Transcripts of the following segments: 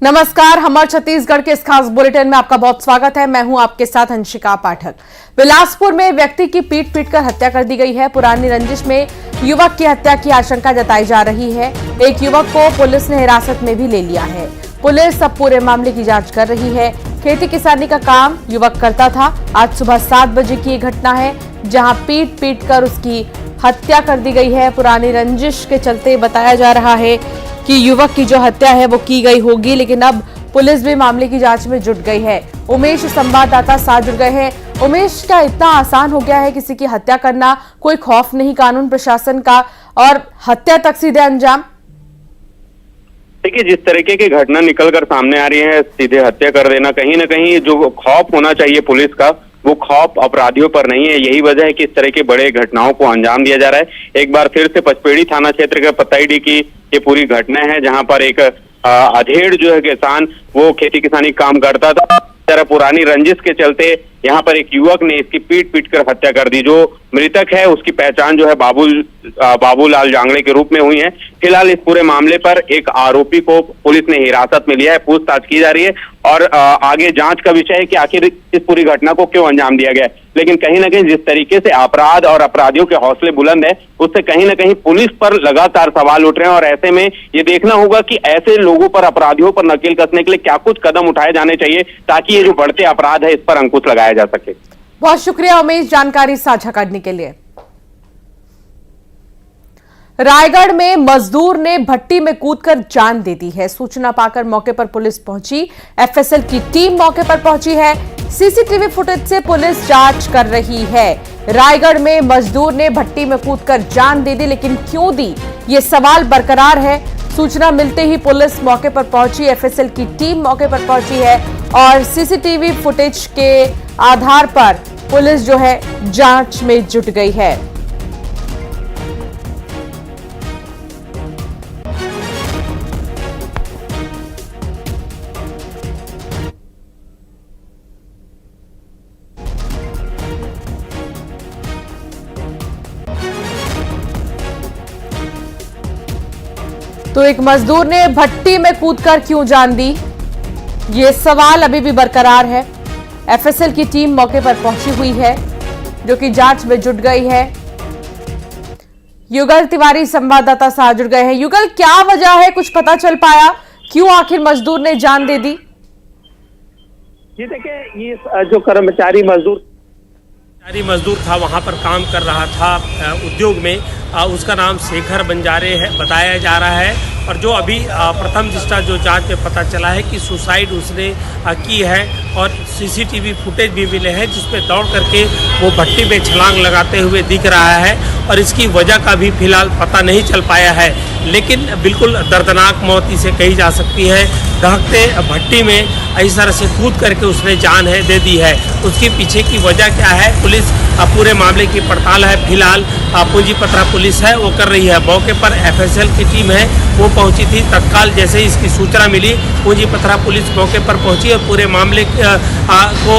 नमस्कार, हमारे छत्तीसगढ़ के इस खास बुलेटिन में आपका बहुत स्वागत है। मैं हूं आपके साथ अंशिका पाठक। बिलासपुर में व्यक्ति की पीट कर हत्या कर दी गई है। पुरानी रंजिश में युवक की हत्या की आशंका जताई जा रही है। एक युवक को पुलिस ने हिरासत में भी ले लिया है। पुलिस अब पूरे मामले की जांच कर रही है। खेती किसानी का काम युवक करता था। आज सुबह 7 बजे की घटना है, जहां पीट कर उसकी हत्या कर दी गई है। पुरानी रंजिश के चलते बताया जा रहा है कि युवक की जो हत्या है वो की गई होगी, लेकिन अब पुलिस भी मामले की जांच में जुट गई है। उमेश संवाददाता साथ जुड़ गए हैं। उमेश, क्या इतना आसान हो गया है किसी की हत्या करना? कोई खौफ नहीं कानून प्रशासन का, और हत्या तक सीधे अंजाम? देखिए, जिस तरीके की घटना निकलकर सामने आ रही है, सीधे हत्या कर देना, कहीं ना कहीं जो खौफ होना चाहिए पुलिस का, वो खौफ अपराधियों पर नहीं है। यही वजह है कि इस तरह की बड़े घटनाओं को अंजाम दिया जा रहा है। एक बार फिर से पचपेड़ी थाना क्षेत्र के पतईडीह की ये पूरी घटना है, जहां पर एक अधेड़ जो है किसान, वो खेती किसानी काम करता था। पुरानी रंजिश के चलते यहाँ पर एक युवक ने इसकी पीट कर हत्या कर दी। जो मृतक है उसकी पहचान जो है बाबूलाल जांगड़े के रूप में हुई है। फिलहाल इस पूरे मामले पर एक आरोपी को पुलिस ने हिरासत में लिया है। पूछताछ की जा रही है और आगे जांच का विषय है कि आखिर इस पूरी घटना को क्यों अंजाम दिया गया। लेकिन कहीं ना कहीं जिस तरीके से अपराध और अपराधियों के हौसले बुलंद है, उससे कहीं ना कहीं पुलिस पर लगातार सवाल उठ रहे हैं। और ऐसे में ये देखना होगा कि ऐसे लोगों पर, अपराधियों पर नकेल कसने के लिए क्या कुछ कदम उठाए जाने चाहिए, ताकि ये जो बढ़ते अपराध है इस पर अंकुश लगाया जा सके। बहुत शुक्रिया उमेश, जानकारी साझा करने के लिए। रायगढ़ में मजदूर ने भट्टी में कूदकर जान दे दी है। सूचना पाकर मौके पर पुलिस पहुंची। एफएसएल की टीम मौके पर पहुंची है। सीसीटीवी फुटेज से पुलिस जांच कर रही है। रायगढ़ में मजदूर ने भट्टी में कूदकर जान दे दी, लेकिन क्यों दी, ये सवाल बरकरार है। सूचना मिलते ही पुलिस मौके पर पहुंची, एफएसएल की टीम मौके पर पहुंची है और सीसीटीवी फुटेज के आधार पर पुलिस जो है जांच में जुट गई है। तो एक मजदूर ने भट्टी में कूदकर क्यों जान दी, ये सवाल अभी भी बरकरार है। एफएसएल की टीम मौके पर पहुंची हुई है, जो कि जांच में जुट गई है। युगल तिवारी संवाददाता साथ जुड़ गए हैं। युगल, क्या वजह है, कुछ पता चल पाया, क्यों आखिर मजदूर ने जान दे दी? जी देखिए, ये जो कर्मचारी मजदूर था, वहां पर काम कर रहा था उद्योग में, उसका नाम शेखर बंजारे है बताया जा रहा है। और जो अभी प्रथम दृष्टया जो जांच में पता चला है कि सुसाइड उसने की है, और सीसीटीवी फुटेज भी मिले हैं जिसमें दौड़ करके वो भट्टी में छलांग लगाते हुए दिख रहा है। और इसकी वजह का भी फिलहाल पता नहीं चल पाया है, लेकिन बिल्कुल दर्दनाक मौत इसे कही जा सकती है। दहकते भट्टी में इस तरह से कूद करके उसने जान दे दी है। उसके पीछे की वजह क्या है, पुलिस पूरे मामले की पड़ताल है। फिलहाल पूंजीपत्रा पुलिस है, वो कर रही है। मौके पर एफएसएल की टीम है, वो पहुंची थी। तत्काल जैसे ही इसकी सूचना मिली, पूंजीपत्रा पुलिस मौके पर पहुंची और पूरे मामले को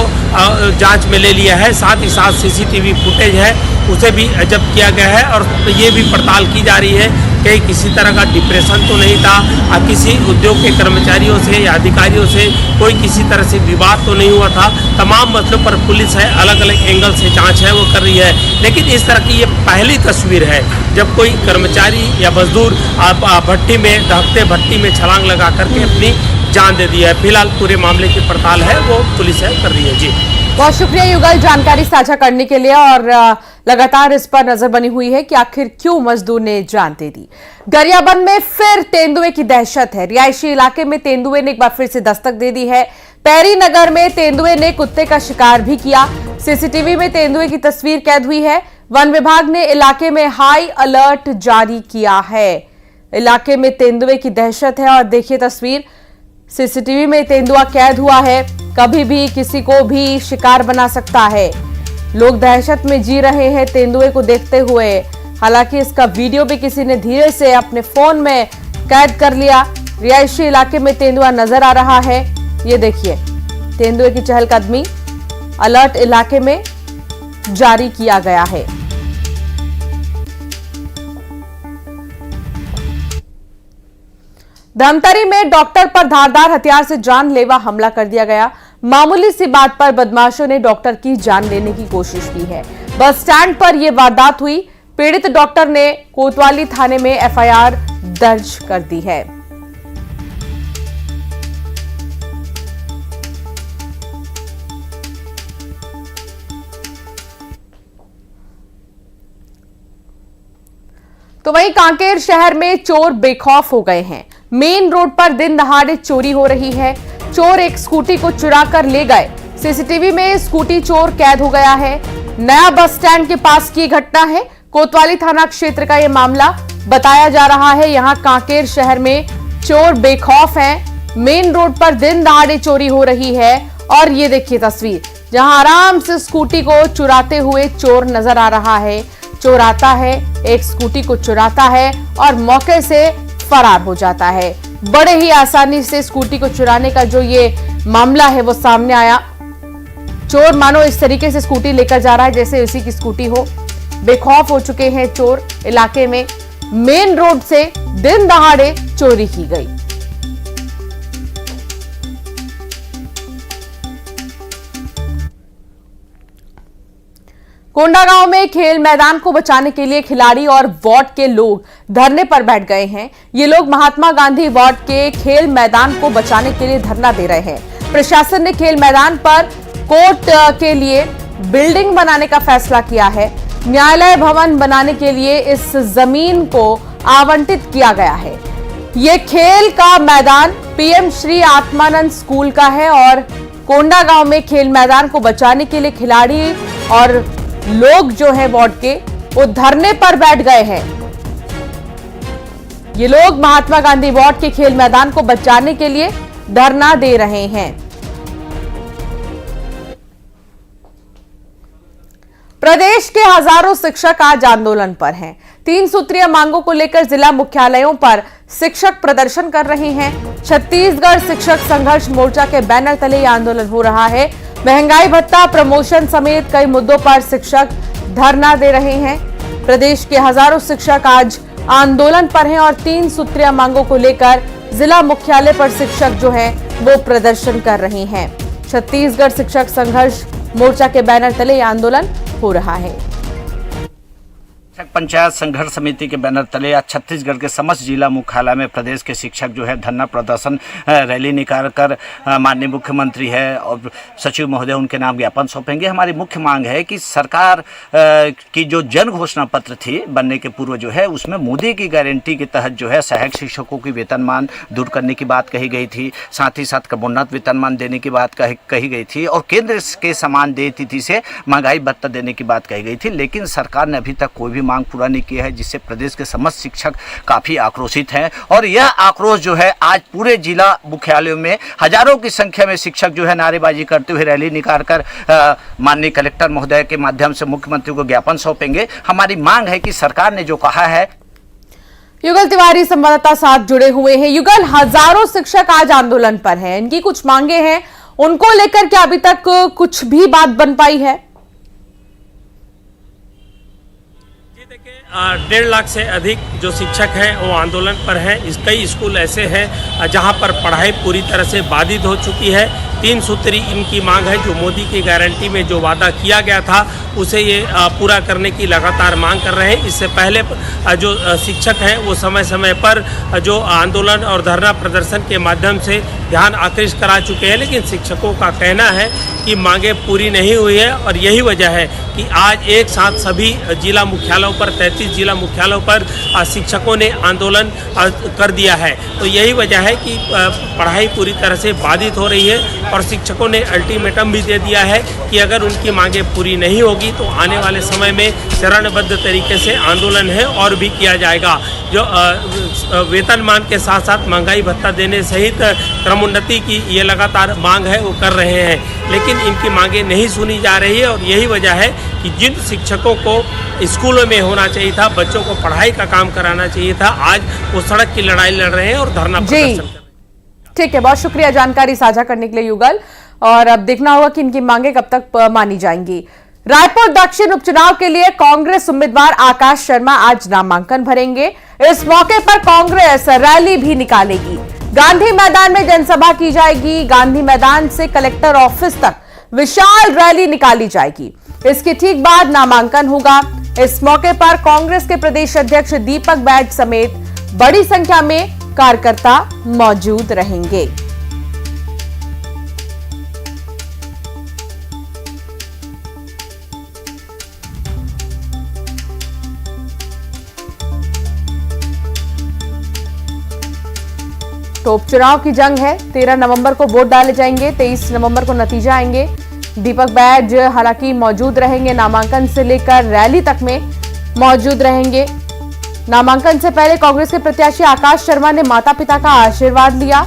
जांच में ले लिया है। साथ ही साथ सीसीटीवी फुटेज है, उसे भी जब्त किया गया है। और ये भी पड़ताल की जा रही है कि किसी तरह का डिप्रेशन तो नहीं था, किसी उद्योग के कर्मचारियों से या अधिकारियों से कोई किसी तरह से विवाद तो नहीं हुआ था। तमाम मसलों पर पुलिस है, अलग अलग एंगल से जांच है वो कर रही है। लेकिन इस तरह की ये पहली तस्वीर है जब कोई कर्मचारी या मजदूर भट्टी में, दहकते भट्टी में छलांग लगा करके अपनी जान दे दी है। फिलहाल पूरे मामले की पड़ताल है वो पुलिस है कर रही है। जी बहुत शुक्रिया युगल, जानकारी साझा करने के लिए। और लगातार इस पर नजर बनी हुई है कि आखिर क्यों मजदूर ने जान दे दी। गरियाबंद में फिर तेंदुए की दहशत है। रिहायशी इलाके में तेंदुए ने एक बार फिर से दस्तक दे दी है। पैरी नगर में तेंदुए ने कुत्ते का शिकार भी किया। सीसीटीवी में तेंदुए की तस्वीर कैद हुई है। वन विभाग ने इलाके में हाई अलर्ट जारी किया है। इलाके में तेंदुए की दहशत है और देखिए तस्वीर, सीसीटीवी में तेंदुआ कैद हुआ है। कभी भी किसी को भी शिकार बना सकता है। लोग दहशत में जी रहे हैं तेंदुए को देखते हुए। हालांकि इसका वीडियो भी किसी ने धीरे से अपने फोन में कैद कर लिया। रिहायशी इलाके में तेंदुआ नजर आ रहा है। ये देखिए, तेंदुए की चहलकदमी अलर्ट इलाके में जारी किया गया है। धमतरी में डॉक्टर पर धारदार हथियार से जानलेवा हमला कर दिया गया। मामूली सी बात पर बदमाशों ने डॉक्टर की जान लेने की कोशिश की है। बस स्टैंड पर यह वारदात हुई। पीड़ित डॉक्टर ने कोतवाली थाने में एफआईआर दर्ज कर दी है। तो वहीं कांकेर शहर में चोर बेखौफ हो गए हैं। मेन रोड पर दिन दहाड़े चोरी हो रही है। चोर एक स्कूटी को चुरा कर ले गए। सीसीटीवी में स्कूटी चोर कैद हो गया है। नया बस स्टैंड के पास की घटना है। कोतवाली थाना क्षेत्र का यह मामला बताया जा रहा है। यहां कांकेर शहर में चोर बेखौफ हैं। मेन रोड पर दिन दहाड़े चोरी हो रही है और ये देखिए तस्वीर, जहां आराम से स्कूटी को चुराते हुए चोर नजर आ रहा है। चोर आता है, एक स्कूटी को चुराता है और मौके से फरार हो जाता है। बड़े ही आसानी से स्कूटी को चुराने का जो ये मामला है वो सामने आया। चोर मानो इस तरीके से स्कूटी लेकर जा रहा है जैसे उसी की स्कूटी हो। बेखौफ हो चुके हैं चोर। इलाके में मेन रोड से दिन दहाड़े चोरी की गई। कोंडागांव में खेल मैदान को बचाने के लिए खिलाड़ी और वार्ड के लोग धरने पर बैठ गए हैं। ये लोग महात्मा गांधी वार्ड के खेल मैदान को बचाने के लिए धरना दे रहे हैं। प्रशासन ने खेल मैदान पर कोर्ट के लिए बिल्डिंग बनाने का फैसला किया है। न्यायालय भवन बनाने के लिए इस जमीन को आवंटित किया गया है। ये खेल का मैदान पीएम श्री आत्मानंद स्कूल का है और कोंडागांव में खेल मैदान को बचाने के लिए खिलाड़ी और लोग जो है वार्ड के वो धरने पर बैठ गए हैं। ये लोग महात्मा गांधी वार्ड के खेल मैदान को बचाने के लिए धरना दे रहे हैं। प्रदेश के हजारों शिक्षक आज आंदोलन पर हैं। 3 सूत्रीय मांगों को लेकर जिला मुख्यालयों पर शिक्षक प्रदर्शन कर रहे हैं। छत्तीसगढ़ शिक्षक संघर्ष मोर्चा के बैनर तले यह आंदोलन हो रहा है। महंगाई भत्ता, प्रमोशन समेत कई मुद्दों पर शिक्षक धरना दे रहे हैं। प्रदेश के हजारों शिक्षक आज आंदोलन पर हैं और 3 सूत्रीय मांगों को लेकर जिला मुख्यालय पर शिक्षक जो हैं वो प्रदर्शन कर रहे हैं। छत्तीसगढ़ शिक्षक संघर्ष मोर्चा के बैनर तले यह आंदोलन हो रहा है। पंचायत संघर्ष समिति के बैनर तले आज छत्तीसगढ़ के समस्त जिला मुख्यालय में प्रदेश के शिक्षक जो है धरना प्रदर्शन रैली निकालकर माननीय मुख्यमंत्री है और सचिव महोदय उनके नाम ज्ञापन सौंपेंगे। हमारी मुख्य मांग है कि सरकार की जो जन घोषणा पत्र थी बनने के पूर्व जो है उसमें मोदी की गारंटी के तहत जो है सहायक शिक्षकों की वेतनमान दूर करने की बात कही गई थी। साथ ही साथ क्रमोन्नत वेतनमान देने की बात कही गई थी और केंद्र के समान देय तिथि से महंगाई भत्ता देने की बात कही गई थी। लेकिन सरकार ने अभी तक कोई भी मांग पूरा नहीं किया है, जिससे प्रदेश के समस्त शिक्षक काफी आक्रोशित हैं और यह आक्रोश जो है आज पूरे जिला मुख्यालयों में हजारों की संख्या में शिक्षक जो है नारेबाजी करते हुए रैली निकालकर माननीय कलेक्टर महोदय के माध्यम से मुख्यमंत्री को ज्ञापन सौंपेंगे। हमारी मांग है कि सरकार ने जो कहा है। युगल तिवारी संवाददाता साथ जुड़े हुए हैं। युगल, हजारों शिक्षक आज आंदोलन पर हैं, इनकी कुछ मांगे हैं, उनको लेकर क्या अभी तक कुछ भी बात बन पाई है? 1.5 लाख से अधिक जो शिक्षक हैं वो आंदोलन पर हैं। कई स्कूल ऐसे हैं जहां पर पढ़ाई पूरी तरह से बाधित हो चुकी है। 3 सूत्री इनकी मांग है। जो मोदी की गारंटी में जो वादा किया गया था उसे ये पूरा करने की लगातार मांग कर रहे हैं। इससे पहले जो शिक्षक हैं वो समय समय पर जो आंदोलन और धरना प्रदर्शन के माध्यम से ध्यान आकृष्ट करा चुके हैं, लेकिन शिक्षकों का कहना है कि मांगे पूरी नहीं हुई है और यही वजह है कि आज एक साथ सभी जिला मुख्यालयों पर 33 जिला मुख्यालयों पर शिक्षकों ने आंदोलन कर दिया है। तो यही वजह है कि पढ़ाई पूरी तरह से बाधित हो रही है और शिक्षकों ने अल्टीमेटम भी दे दिया है कि अगर उनकी मांगे पूरी नहीं होगी तो आने वाले समय में चरणबद्ध तरीके से आंदोलन है और भी किया जाएगा। जो वेतनमान के साथ साथ महंगाई भत्ता देने सहित क्रमोन्नति की ये लगातार मांग है वो कर रहे हैं, लेकिन इनकी मांगे नहीं सुनी जा रही है और यही वजह है कि जिन शिक्षकों को स्कूलों में होना चाहिए था, बच्चों को पढ़ाई का काम कराना चाहिए था, आज वो सड़क की लड़ाई लड़ रहे हैं और धरना प्रदर्शन। ठीक है, बहुत शुक्रिया जानकारी साझा करने के लिए युगल। और अब देखना होगा कि इनकी मांगे कब तक मानी जाएंगी। रायपुर दक्षिण उपचुनाव के लिए कांग्रेस उम्मीदवार आकाश शर्मा आज नामांकन भरेंगे। इस मौके पर कांग्रेस रैली भी निकालेगी। गांधी मैदान में जनसभा की जाएगी। गांधी मैदान से कलेक्टर ऑफिस तक विशाल रैली निकाली जाएगी। इसके ठीक बाद नामांकन होगा। इस मौके पर कांग्रेस के प्रदेश अध्यक्ष दीपक बैज समेत बड़ी संख्या में कार्यकर्ता मौजूद रहेंगे। तो उपचुनाव की जंग है। 13 नवंबर को वोट डाले जाएंगे, 23 नवंबर को नतीजा आएंगे। दीपक बैज हालांकि मौजूद रहेंगे, नामांकन से लेकर रैली तक में मौजूद रहेंगे। नामांकन से पहले कांग्रेस के प्रत्याशी आकाश शर्मा ने माता पिता का आशीर्वाद लिया।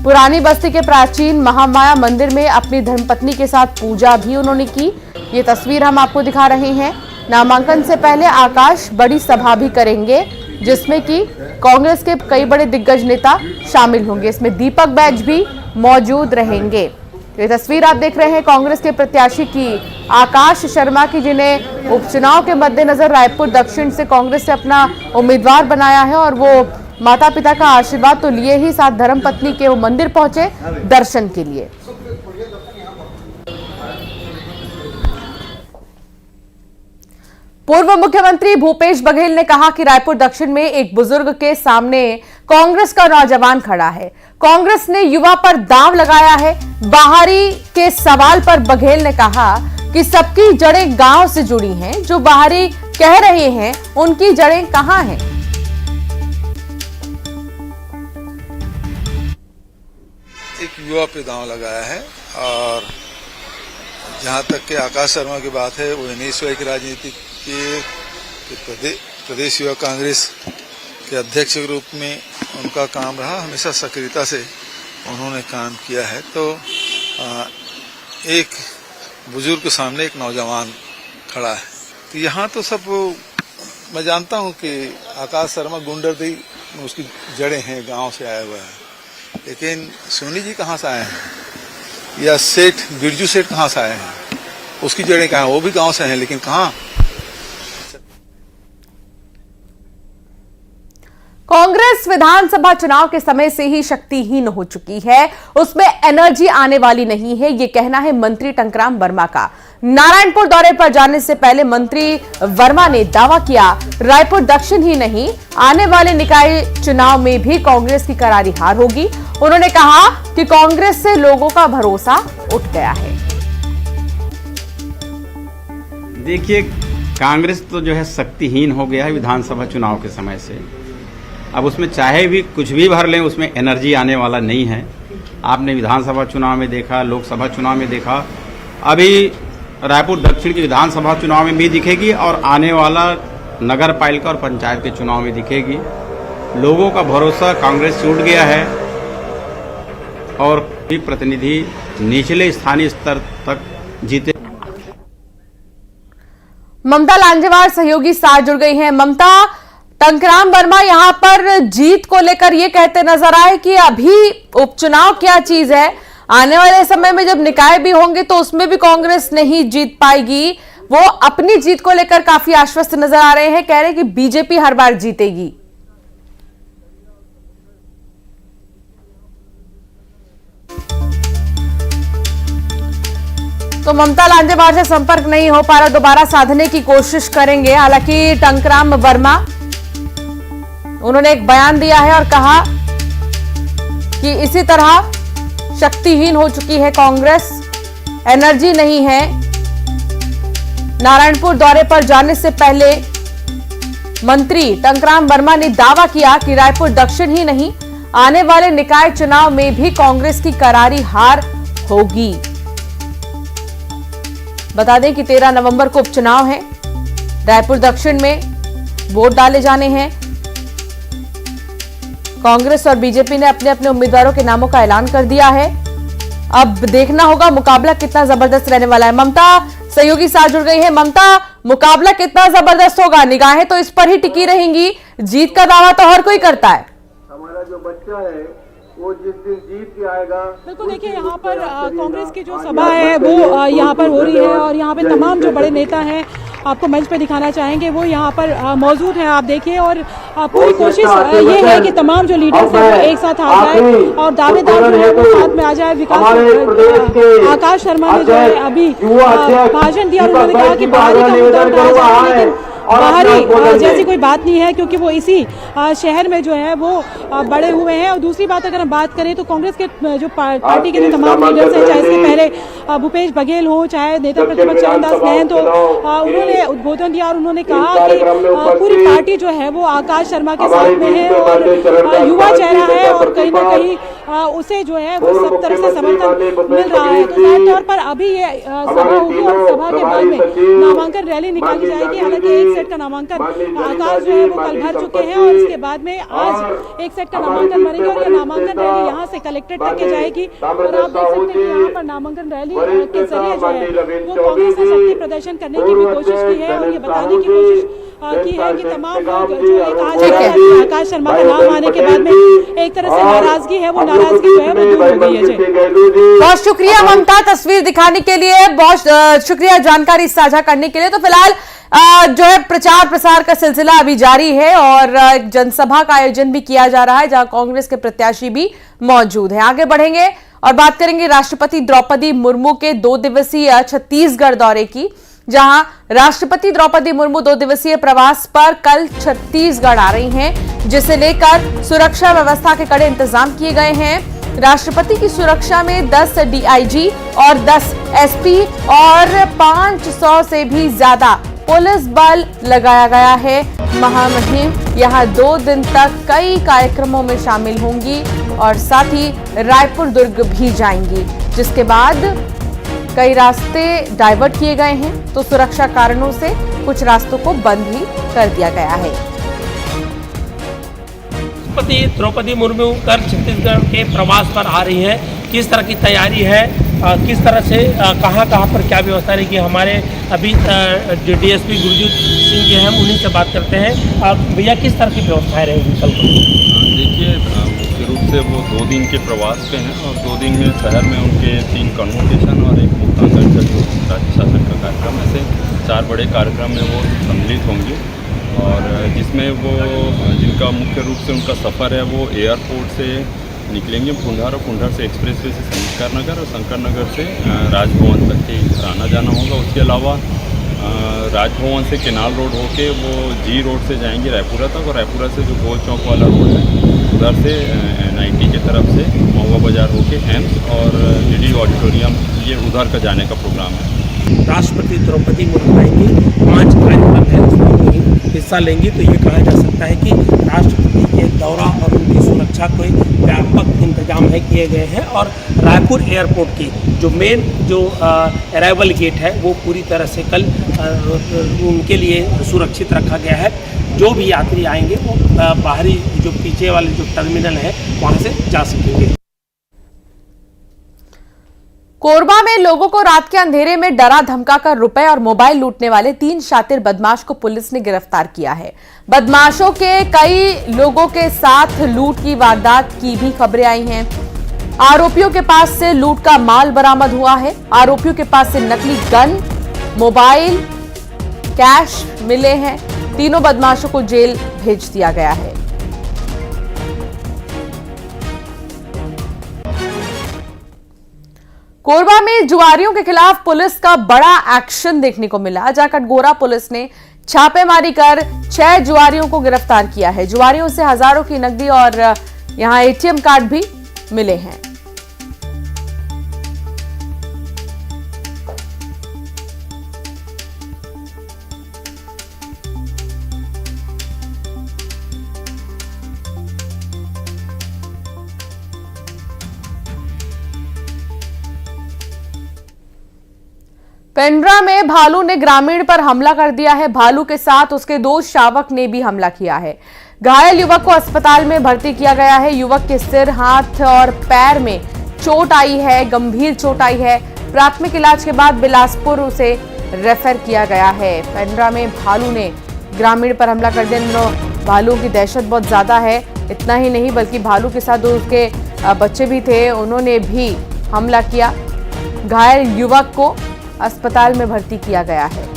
पुरानी बस्ती के प्राचीन महामाया मंदिर में अपनी धर्मपत्नी के साथ पूजा भी उन्होंने की। ये तस्वीर हम आपको दिखा रहे हैं। नामांकन से पहले आकाश बड़ी सभा भी करेंगे, जिसमें कि कांग्रेस के कई बड़े दिग्गज नेता शामिल होंगे। इसमें दीपक बैज भी मौजूद रहेंगे। ये तस्वीर आप देख रहे हैं कांग्रेस के प्रत्याशी की, आकाश शर्मा की, जिन्हें उपचुनाव के मद्देनजर रायपुर दक्षिण से कांग्रेस से अपना उम्मीदवार बनाया है। और वो माता पिता का आशीर्वाद तो लिए ही साथ धर्मपत्नी के वो मंदिर पहुंचे दर्शन के लिए। पूर्व मुख्यमंत्री भूपेश बघेल ने कहा कि रायपुर दक्षिण में एक बुजुर्ग के सामने कांग्रेस का नौजवान खड़ा है। कांग्रेस ने युवा पर दांव लगाया है। बाहरी के सवाल पर बघेल ने कहा कि सबकी जड़ें गांव से जुड़ी हैं। जो बाहरी कह रहे हैं उनकी जड़ें कहां हैं? एक युवा पे दांव लगाया है। और जहां तक के आकाश शर्मा की बात है, वो NSY की राजनीति के प्रदेश युवा कांग्रेस के अध्यक्ष के रूप में उनका काम रहा। हमेशा सक्रियता से उन्होंने काम किया है। तो एक बुजुर्ग के सामने एक नौजवान खड़ा है। तो यहाँ तो सब मैं जानता हूँ कि आकाश शर्मा गुंडरदी में उसकी जड़ें हैं, गांव से आया हुआ है। लेकिन सोनी जी कहाँ से आए हैं, या सेठ बिरजू सेठ कहाँ से आए हैं, उसकी जड़ें कहाँ हैं? वो भी गांव से हैं, लेकिन कहाँ? कांग्रेस विधानसभा चुनाव के समय से ही शक्तिहीन हो चुकी है। उसमें एनर्जी आने वाली नहीं है, यह कहना है मंत्री टंकराम वर्मा का। नारायणपुर दौरे पर जाने से पहले मंत्री वर्मा ने दावा किया, रायपुर दक्षिण ही नहीं, आने वाले निकाय चुनाव में भी कांग्रेस की करारी हार होगी। उन्होंने कहा कि कांग्रेस से लोगों का भरोसा उठ गया है। देखिए, कांग्रेस तो जो है शक्तिहीन हो गया है विधानसभा चुनाव के समय से। अब उसमें चाहे भी कुछ भी भर लें, उसमें एनर्जी आने वाला नहीं है। आपने विधानसभा चुनाव में देखा, लोकसभा चुनाव में देखा, अभी रायपुर दक्षिण की विधानसभा चुनाव में भी दिखेगी और आने वाला नगर पालिका और पंचायत के चुनाव में दिखेगी। लोगों का भरोसा कांग्रेस से उठ गया है और भी प्रतिनिधि निचले स्थानीय स्तर तक जीते। ममता लांजेवार सहयोगी साथ जुड़ गई हैं। ममता, टंकराम वर्मा यहां पर जीत को लेकर यह कहते नजर आए कि अभी उपचुनाव क्या चीज है, आने वाले समय में जब निकाय भी होंगे तो उसमें भी कांग्रेस नहीं जीत पाएगी। वो अपनी जीत को लेकर काफी आश्वस्त नजर आ रहे हैं, कह रहे हैं कि बीजेपी हर बार जीतेगी। तो ममता लांजेवार से संपर्क नहीं हो पा रहा, दोबारा साधने की कोशिश करेंगे। हालांकि टंकराम वर्मा उन्होंने एक बयान दिया है और कहा कि इसी तरह शक्तिहीन हो चुकी है कांग्रेस, एनर्जी नहीं है। नारायणपुर दौरे पर जाने से पहले मंत्री टंकराम वर्मा ने दावा किया कि रायपुर दक्षिण ही नहीं, आने वाले निकाय चुनाव में भी कांग्रेस की करारी हार होगी। बता दें कि 13 नवंबर को उपचुनाव है। रायपुर दक्षिण में वोट डाले जाने हैं। कांग्रेस और बीजेपी ने अपने अपने उम्मीदवारों के नामों का ऐलान कर दिया है। अब देखना होगा मुकाबला कितना जबरदस्त रहने वाला है। ममता सहयोगी साथ जुड़ गई है। ममता, मुकाबला कितना जबरदस्त होगा? निगाहें तो इस पर ही टिकी रहेंगी, जीत का दावा तो हर कोई करता है। हमारा जो बच्चा है वो जिस दिन जीत के आएगा। बिल्कुल, देखिए यहाँ पर कांग्रेस की जो सभा है वो यहाँ पर हो रही है और यहाँ पे तमाम जो बड़े नेता हैं आपको मंच पे दिखाना चाहेंगे वो यहाँ पर मौजूद हैं। आप देखिए और पूरी कोशिश ये है कि तमाम जो लीडर्स हैं वो एक साथ आ जाए और दावेदार जो है वो साथ में आ जाए। विकास आकाश शर्मा ने जो है अभी भाषण दिया और उन्होंने कहा कि बाहरी का मुद्दा उठाया जाए, लेकिन बाहरी जैसी कोई बात नहीं है क्योंकि वो इसी शहर में जो है वो बड़े हुए हैं। और दूसरी बात अगर हम बात करें तो कांग्रेस के जो पार्टी के जो तमाम लीडर्स हैं, चाहे इसके पहले भूपेश बघेल हो, चाहे नेता प्रतिपक्ष चरणदास महंत हो, उन्होंने उद्बोधन दिया और उन्होंने कहा कि पूरी पार्टी जो है वो आकाश शर्मा के साथ में है और युवा चेहरा है और कहीं ना कहीं उसे जो है वो सब तरफ से समर्थन मिल रहा है। तो जाहिर तौर पर अभी ये सभा होगी और सभा के बाद में नामांकन रैली निकाली जाएगी। हालांकि एक सेट का नामांकन आकाश जो है वो कल भर चुके हैं और इसके बाद में आज एक सेट का नामांकन भरेंगे और ये नामांकन रैली यहाँ से कलेक्ट्रेट तक के जाएगी। और आप देख सकते हैं कि यहाँ पर नामांकन रैली के जरिए जो है वो कांग्रेस ने शक्ति प्रदर्शन करने की भी कोशिश की है और ये बताने की कोशिश की है कि तमाम लोग जो एक आज आकाश शर्मा का नाम आने के बाद में एक तरह से नाराजगी है वो नाराजगी जो है वो दूर हो गई है। बहुत शुक्रिया ममता, तस्वीर दिखाने के लिए बहुत शुक्रिया, जानकारी साझा करने के लिए। तो फिलहाल जो है प्रचार प्रसार का सिलसिला अभी जारी है और एक जनसभा का आयोजन भी किया जा रहा है जहां कांग्रेस के प्रत्याशी भी मौजूद हैं। आगे बढ़ेंगे और बात करेंगे राष्ट्रपति द्रौपदी मुर्मू के 2 दिवसीय छत्तीसगढ़ दौरे की, जहां राष्ट्रपति द्रौपदी मुर्मू 2 दिवसीय प्रवास पर कल छत्तीसगढ़ आ रही हैं, जिसे लेकर सुरक्षा व्यवस्था के कड़े इंतजाम किए गए हैं। राष्ट्रपति की सुरक्षा में 10 डीआईजी और 10 एसपी और 500 से भी ज्यादा पुलिस बल लगाया गया है। महामहिम यहां 2 दिन तक कई कार्यक्रमों में शामिल होंगी और साथ ही रायपुर दुर्ग भी जाएंगी, जिसके बाद कई रास्ते डाइवर्ट किए गए हैं तो सुरक्षा कारणों से कुछ रास्तों को बंद भी कर दिया गया है। राष्ट्रपति द्रौपदी मुर्मू कल छत्तीसगढ़ के प्रवास पर आ रही हैं। किस तरह की तैयारी है, किस तरह से कहाँ पर क्या व्यवस्था रहेगी, हमारे अभी डीएसपी गुरजीत सिंह जी हैं, उन्हीं से बात करते हैं। भैया किस तरह की व्यवस्थाएं रहेंगी कल को? देखिए, मुख्य रूप से वो 2 दिन के प्रवास पे हैं और 2 दिन में शहर में उनके 3 कन्वोकेशन और एक मुक्तांगन का जो राज्य शासन का कार्यक्रम, ऐसे 4 बड़े कार्यक्रम में वो सम्मिलित होंगे और जिसमें वो जिनका मुख्य रूप से उनका सफ़र है वो एयरपोर्ट से निकलेंगे पुंढार और पुंढार से एक्सप्रेसवे से शंकर नगर और शंकर नगर से राजभवन तक के आना जाना होगा। उसके अलावा राजभवन से केनाल रोड होके वो जी रोड से जाएंगे रायपुरा तक और रायपुरा से जो गोल चौक वाला रोड है उधर से NIT की तरफ से महुआ बाजार होके एम्स और GD ऑडिटोरियम, ये उधर का जाने का प्रोग्राम है। राष्ट्रपति द्रौपदी मुर्मू आएंगी, 5 कार्यक्रम है उसमें हिस्सा लेंगी, तो ये कहा जा सकता है कि राष्ट्रपति के दौरा और उनकी सुरक्षा के व्यापक इंतजाम है किए गए हैं। और रायपुर एयरपोर्ट की जो मेन जो अराइवल गेट है वो पूरी तरह से कल उनके लिए सुरक्षित रखा गया है। जो भी यात्री आएंगे वो बाहरी जो पीछे वाले जो टर्मिनल है वहाँ से जा सकेंगे। कोरबा में लोगों को रात के अंधेरे में डरा धमकाकर रुपए और मोबाइल लूटने वाले 3 शातिर बदमाश को पुलिस ने गिरफ्तार किया है। बदमाशों के कई लोगों के साथ लूट की वारदात की भी खबरें आई हैं। आरोपियों के पास से लूट का माल बरामद हुआ है। आरोपियों के पास से नकली गन, मोबाइल, कैश मिले हैं। तीनों बदमाशों को जेल भेज दिया गया है। कोरबा में जुआरियों के खिलाफ पुलिस का बड़ा एक्शन देखने को मिला। जाकटगोरा पुलिस ने छापेमारी कर 6 जुआरियों को गिरफ्तार किया है। जुआरियों से हजारों की नकदी और यहां ATM कार्ड भी मिले हैं। पेंड्रा में भालू ने ग्रामीण पर हमला कर दिया है। भालू के साथ उसके 2 शावक ने भी हमला किया है। घायल युवक को अस्पताल में भर्ती किया गया है। युवक के सिर, हाथ और पैर में चोट आई है, गंभीर चोट आई है। प्राथमिक इलाज के बाद बिलासपुर उसे रेफर किया गया है। पेंड्रा में भालू ने ग्रामीण पर हमला कर दिया। भालू की दहशत बहुत ज्यादा है। इतना ही नहीं बल्कि भालू के साथ उसके बच्चे भी थे, उन्होंने भी हमला किया। घायल युवक को अस्पताल में भर्ती किया गया है।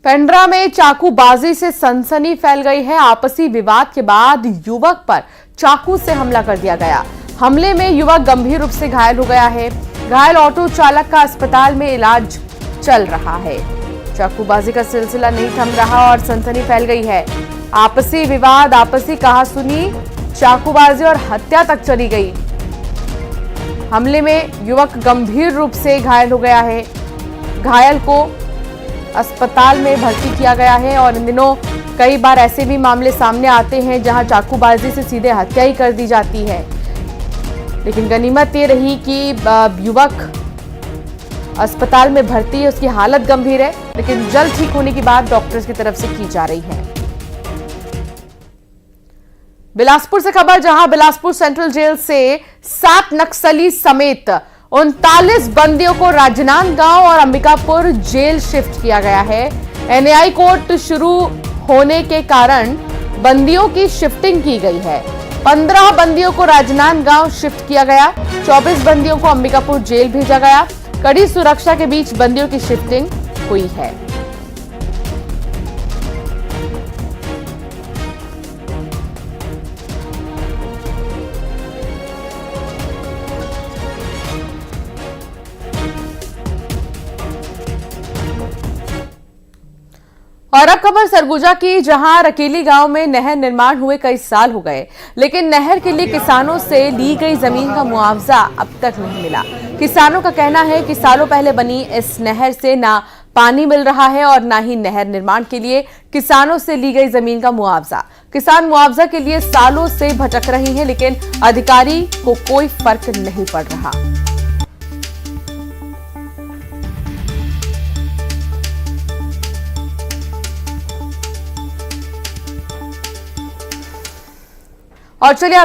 पेंड्रा में चाकूबाजी से सनसनी फैल गई है। आपसी विवाद के बाद युवक पर चाकू से हमला कर दिया गया। हमले में युवक गंभीर रूप से घायल हो गया है। घायल ऑटो चालक का अस्पताल में इलाज चल रहा है। चाकूबाजी का सिलसिला नहीं थम रहा और सनसनी फैल गई है। आपसी विवाद, आपसी कहासुनी, चाकूबाजी और हत्या तक चली गई। हमले में युवक गंभीर रूप से घायल हो गया है। घायल को अस्पताल में भर्ती किया गया है और इन दिनों कई बार ऐसे भी मामले सामने आते हैं जहां चाकूबाजी से सीधे हत्या ही कर दी जाती है। लेकिन गनीमत ये रही कि युवक अस्पताल में भर्ती है, उसकी हालत गंभीर है, लेकिन जल्द ठीक होने की बात डॉक्टर्स की तरफ से की जा रही है। बिलासपुर से खबर, जहां बिलासपुर सेंट्रल जेल से 7 नक्सली समेत 39 बंदियों को राजनांदगांव और अंबिकापुर जेल शिफ्ट किया गया है। एनआई कोर्ट शुरू होने के कारण बंदियों की शिफ्टिंग की गई है। 15 बंदियों को राजनांदगांव शिफ्ट किया गया, 24 बंदियों को अंबिकापुर जेल भेजा गया। कड़ी सुरक्षा के बीच बंदियों की शिफ्टिंग हुई है। और अब खबर सरगुजा की, जहां रकेली गांव में नहर निर्माण हुए कई साल हो गए, लेकिन नहर के लिए किसानों से ली गई जमीन का मुआवजा अब तक नहीं मिला। किसानों का कहना है कि सालों पहले बनी इस नहर से ना पानी मिल रहा है और ना ही नहर निर्माण के लिए किसानों से ली गई जमीन का मुआवजा। किसान मुआवजा के लिए सालों से भटक रहे हैं, लेकिन अधिकारी को कोई फर्क नहीं पड़ रहा। और चलिए